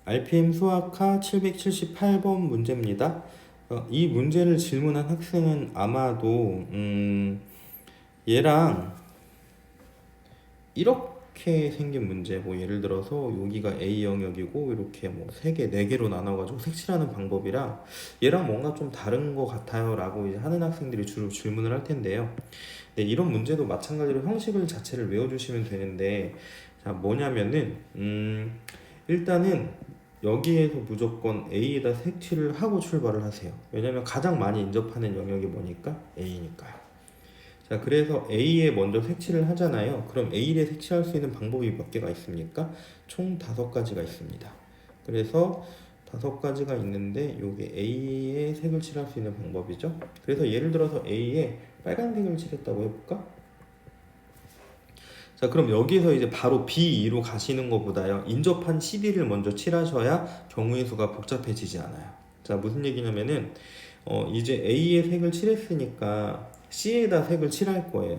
RPM 수학하 778번 문제입니다. 이 문제를 질문한 학생은 아마도 얘랑 이렇게 생긴 문제, 뭐 예를 들어서 여기가 A 영역이고 이렇게 뭐 3개, 4개로 나눠가지고 색칠하는 방법이라 얘랑 뭔가 좀 다른 것 같아요 라고 이제 하는 학생들이 주로 질문을 할 텐데요. 네, 이런 문제도 마찬가지로 형식을 자체를 외워주시면 되는데, 자, 뭐냐면은 일단은 여기에서 무조건 A에다 색칠을 하고 출발을 하세요. 왜냐면 가장 많이 인접하는 영역이 뭐니까? A니까요. 자, 그래서 A에 먼저 색칠을 하잖아요. 그럼 A에 색칠할 수 있는 방법이 몇 개가 있습니까? 총 5가지가 있습니다. 그래서 5가지가 있는데 요게 A에 색을 칠할 수 있는 방법이죠. 그래서 예를 들어서 A에 빨간색을 칠했다고 해볼까? 자, 그럼 여기서 이제 바로 B2로 가시는 것보다요, 인접한 CD를 먼저 칠하셔야 경우의 수가 복잡해지지 않아요. 자, 무슨 얘기냐면은 이제 A에 색을 칠했으니까 C에다 색을 칠할 거예요.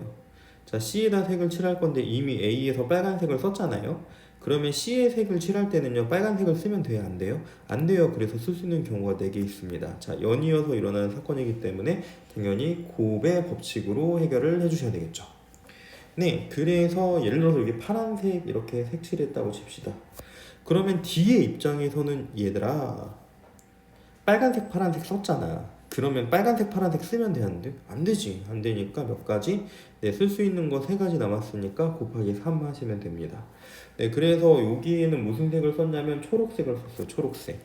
자, C에다 색을 칠할 건데 이미 A에서 빨간색을 썼잖아요. 그러면 C에 색을 칠할 때는요, 빨간색을 쓰면 돼요, 안 돼요? 안 돼요. 그래서 쓸 수 있는 경우가 4개 있습니다. 자, 연이어서 일어나는 사건이기 때문에 당연히 곱의 법칙으로 해결을 해주셔야 되겠죠. 네, 그래서 예를 들어서 여기 파란색 이렇게 색칠했다고 칩시다. 그러면 D의 입장에서는 얘들아, 빨간색 파란색 썼잖아. 그러면 빨간색 파란색 쓰면 돼, 안 돼? 안 되지. 안 되니까 몇 가지? 네, 쓸 수 있는 거 3가지 남았으니까 곱하기 3 하시면 됩니다. 네, 그래서 여기에는 무슨 색을 썼냐면 초록색을 썼어요. 초록색.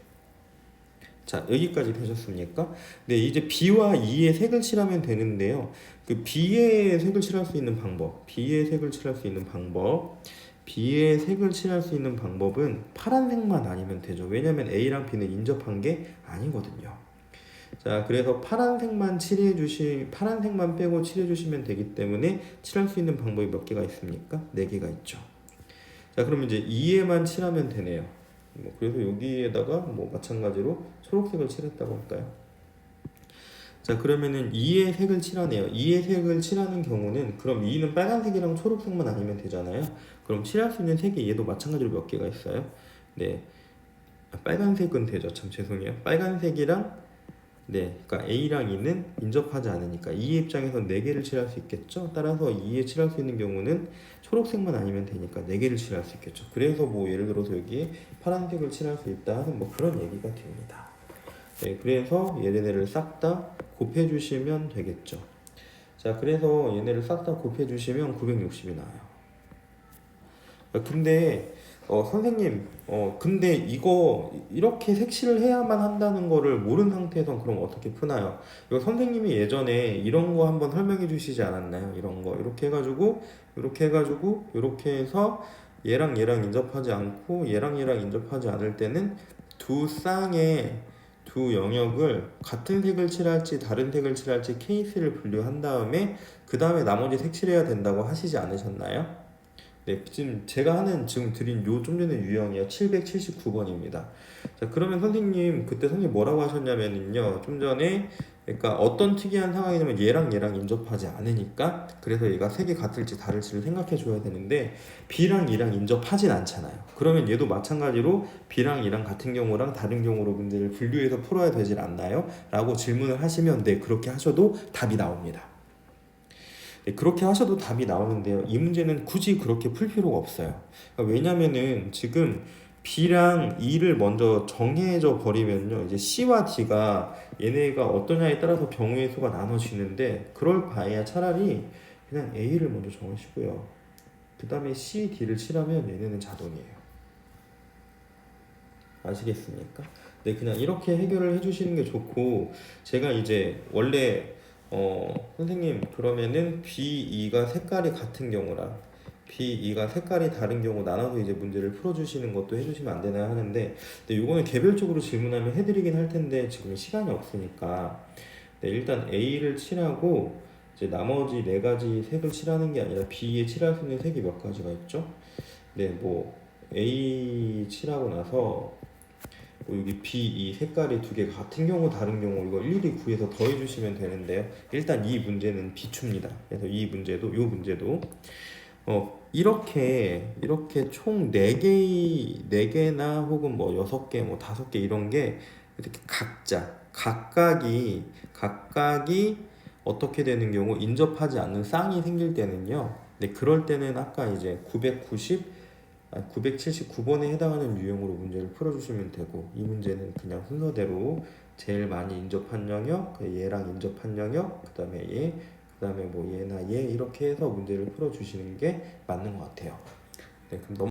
자, 여기까지 되셨습니까? 네, 이제 B와 E의 색을 칠하면 되는데요. 그 B의 색을 칠할 수 있는 방법, B의 색을 칠할 수 있는 방법, B의 색을 칠할 수 있는 방법은 파란색만 아니면 되죠. 왜냐면 A랑 B는 인접한 게 아니거든요. 자, 그래서 파란색만 빼고 칠해주시면 되기 때문에 칠할 수 있는 방법이 몇 개가 있습니까? 4개가 있죠. 자, 그럼 이제 2에만 칠하면 되네요. 그래서 여기에다가 뭐 마찬가지로 초록색을 칠했다고 할까요? 자, 그러면은 2의 색을 칠하네요. 2의 색을 칠하는 경우는 그럼 2는 빨간색이랑 초록색만 아니면 되잖아요. 그럼 칠할 수 있는 색이 얘도 마찬가지로 몇 개가 있어요? 네, 빨간색은 되죠. 참 죄송해요. 빨간색이랑 그러니까 A랑 E는 인접하지 않으니까 E의 입장에서 4개를 칠할 수 있겠죠. 따라서 2에 칠할 수 있는 경우는 초록색만 아니면 되니까 4개를 칠할 수 있겠죠. 그래서 뭐 예를 들어서 여기에 파란색을 칠할 수 있다 하는 뭐 그런 얘기가 됩니다. 네, 그래서 얘네를 싹 다 곱해주시면 되겠죠. 자, 그래서 얘네를 싹 다 곱해주시면 960이 나와요. 근데 선생님, 근데 이거 이렇게 색칠을 해야만 한다는 거를 모르는 상태에선 그럼 어떻게 푸나요? 이거 선생님이 예전에 이런 거 한번 설명해 주시지 않았나요? 이런 거 이렇게 해가지고 이렇게 해서 얘랑 얘랑 인접하지 않고 얘랑 얘랑 인접하지 않을 때는 두 쌍의 두 영역을 같은 색을 칠할지 다른 색을 칠할지 케이스를 분류한 다음에 그 다음에 나머지 색칠해야 된다고 하시지 않으셨나요? 네, 지금 드린 요 좀 전에 유형이요 779번입니다. 자, 그러면 선생님 그때 선생님 뭐라고 하셨냐면요, 좀 전에 그러니까 어떤 특이한 상황이냐면 얘랑 얘랑 인접하지 않으니까 그래서 얘가 색이 같을지 다를지를 생각해 줘야 되는데 B랑 E랑 인접하진 않잖아요. 그러면 얘도 마찬가지로 B랑 E랑 같은 경우랑 다른 경우로 문제를 분류해서 풀어야 되질 않나요? 라고 질문을 하시면 네, 그렇게 하셔도 답이 나옵니다. 네, 그렇게 하셔도 답이 나오는데요. 이 문제는 굳이 그렇게 풀 필요가 없어요. 그러니까 왜냐면은 지금 B랑 E를 먼저 정해져 버리면요, 이제 C와 D가 얘네가 어떠냐에 따라서 경우의 수가 나눠지는데, 그럴 바에야 차라리 그냥 A를 먼저 정하시고요. 그 다음에 C, D를 칠하면 얘네는 자동이에요. 아시겠습니까? 네, 그냥 이렇게 해결을 해주시는 게 좋고, 제가 이제 원래 선생님 그러면은 B2가 색깔이 같은 경우랑 B2가 색깔이 다른 경우 나눠서 이제 문제를 풀어주시는 것도 해주시면 안 되나 하는데, 근데 요거는 개별적으로 질문하면 해드리긴 할 텐데 지금 시간이 없으니까 네, 일단 A를 칠하고 이제 나머지 4가지 색을 칠하는 게 아니라 B에 칠할 수 있는 색이 몇 가지가 있죠? 네, 뭐 A 칠하고 나서 여기 B 이 색깔이 2개 같은 경우 다른 경우 이거 일일이 구해서 더해 주시면 되는데요. 일단 이 문제는 비춥니다. 그래서 이 문제도 요 문제도 이렇게 총 4개나 혹은 뭐 6개, 뭐 5개 이런 게 이렇게 각각이 어떻게 되는 경우 인접하지 않는 쌍이 생길 때는요. 근데 그럴 때는 아까 이제 979번에 해당하는 유형으로 문제를 풀어주시면 되고, 이 문제는 그냥 순서대로 제일 많이 인접한 영역, 얘랑 인접한 영역, 그 다음에 얘, 그 다음에 뭐 얘나 얘 이렇게 해서 문제를 풀어주시는 게 맞는 것 같아요. 네, 그럼